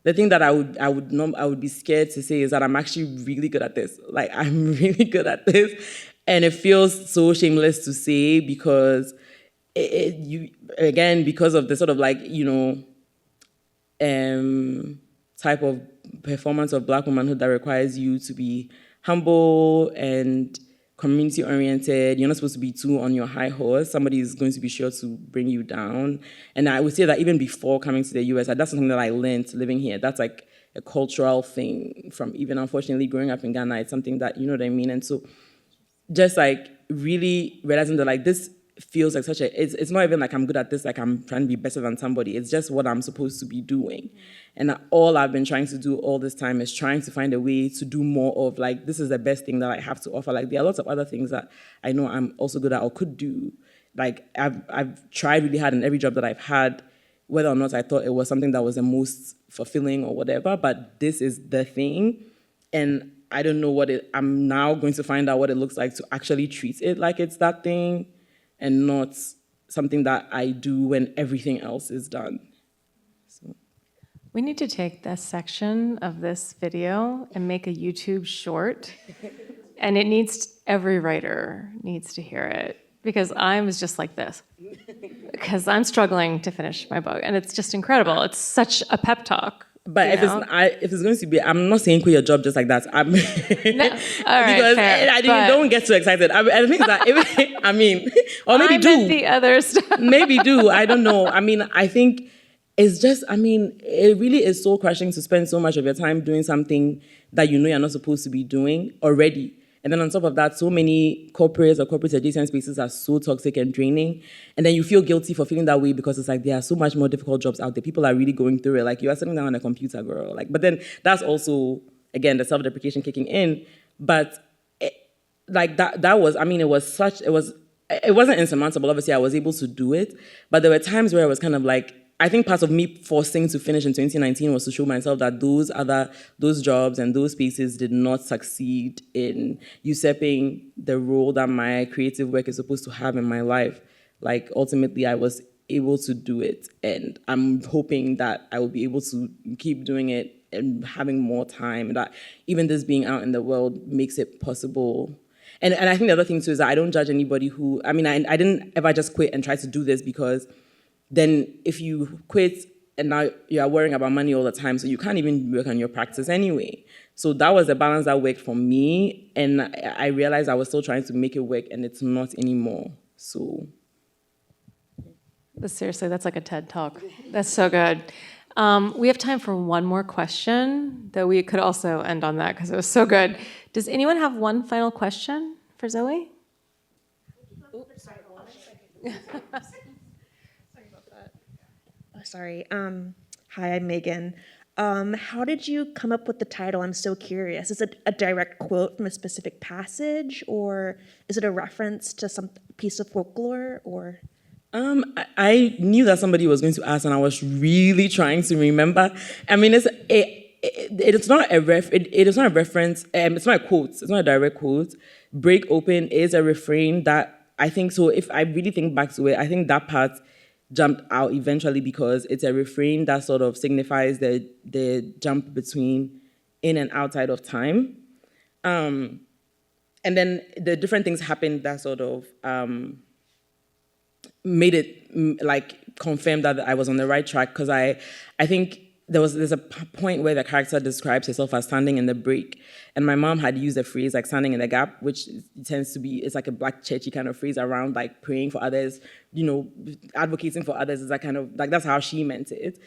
the thing that I would be scared to say is that I'm actually really good at this. Like, I'm really good at this. And it feels so shameless to say because because of the sort of type of performance of Black womanhood that requires you to be humble and community-oriented. You're not supposed to be too on your high horse. Somebody is going to be sure to bring you down. And I would say that even before coming to the US, that's something that I learned living here. That's like a cultural thing from even, unfortunately, growing up in Ghana. It's something that, you know what I mean? And so just really realizing that this feels like it's not even like I'm good at this, like I'm trying to be better than somebody. It's just what I'm supposed to be doing. And all I've been trying to do all this time is trying to find a way to do more of this is the best thing that I have to offer. There are lots of other things that I know I'm also good at or could do. I've tried really hard in every job that I've had, whether or not I thought it was something that was the most fulfilling or whatever, but this is the thing. And I don't know I'm now going to find out what it looks like to actually treat it like it's that thing and not something that I do when everything else is done. So. We need to take this section of this video and make a YouTube short. And every writer needs to hear it. Because I was just like this. Because I'm struggling to finish my book. And it's just incredible. It's such a pep talk. But if it's going to be, I'm not saying quit your job just like that. No. All right, because fair, don't get too excited. I think that, or maybe do. The other stuff. Maybe do. I don't know. I think it's just, it really is soul crushing to spend so much of your time doing something that you're not supposed to be doing already. And then on top of that, so many corporates or corporate adjacent spaces are so toxic and draining. And then you feel guilty for feeling that way because it's like there are so much more difficult jobs out there. People are really going through it. Like, you are sitting down on a computer, girl. Like, but then that's also, again, the self-deprecation kicking in. But that was, I mean, it wasn't insurmountable. Obviously, I was able to do it. But there were times where I was kind of like, I think part of me forcing to finish in 2019 was to show myself that those jobs and those spaces did not succeed in usurping the role that my creative work is supposed to have in my life. Like, ultimately, I was able to do it, and I'm hoping that I will be able to keep doing it and having more time, that even this being out in the world makes it possible. And I think the other thing too is that I don't judge anybody who, I mean, I didn't ever just quit and try to do this, because then if you quit and now you are worrying about money all the time, so you can't even work on your practice anyway. So that was the balance that worked for me, and I realized I was still trying to make it work, and it's not anymore. So. But seriously, that's like a TED Talk. That's so good. We have time for one more question, though we could also end on that because it was so good. Does anyone have one final question for Zoe? Sorry. Hi, I'm Megan. How did you come up with the title? I'm so curious. Is it a direct quote from a specific passage, or is it a reference to some piece of folklore, or? I knew that somebody was going to ask, and I was really trying to remember. I mean, it is not a reference. It's not a quote. It's not a direct quote. Break open is a refrain that I think so. If I really think back to it, I think that part jumped out eventually because it's a refrain that sort of signifies the jump between in and outside of time. And then the different things happened that sort of made it like confirm that I was on the right track, because I think there's a point where the character describes herself as standing in the break, and my mom had used a phrase like standing in the gap, which tends to be, it's like a black churchy kind of phrase around like praying for others, advocating for others, is that kind of like, that's how she meant it.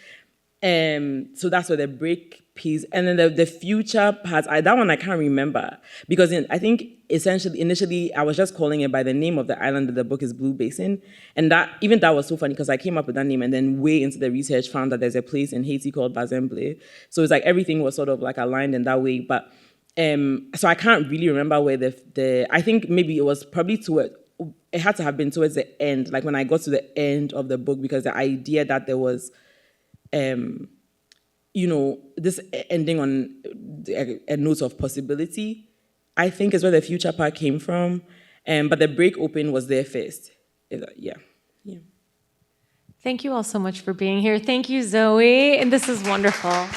So that's where the break piece, and then the future part, that one I can't remember, because I think initially I was just calling it by the name of the island that the book is Blue Basin, and that was so funny because I came up with that name and then way into the research found that there's a place in Haiti called Basin Island. So it's like everything was sort of like aligned in that way, but so I can't really remember where I think maybe it was probably it had to have been towards the end, like when I got to the end of the book, because the idea that there was this ending on a note of possibility, I think is where the future part came from. But the break open was there first. Yeah. Thank you all so much for being here. Thank you, Zoe. And this is wonderful.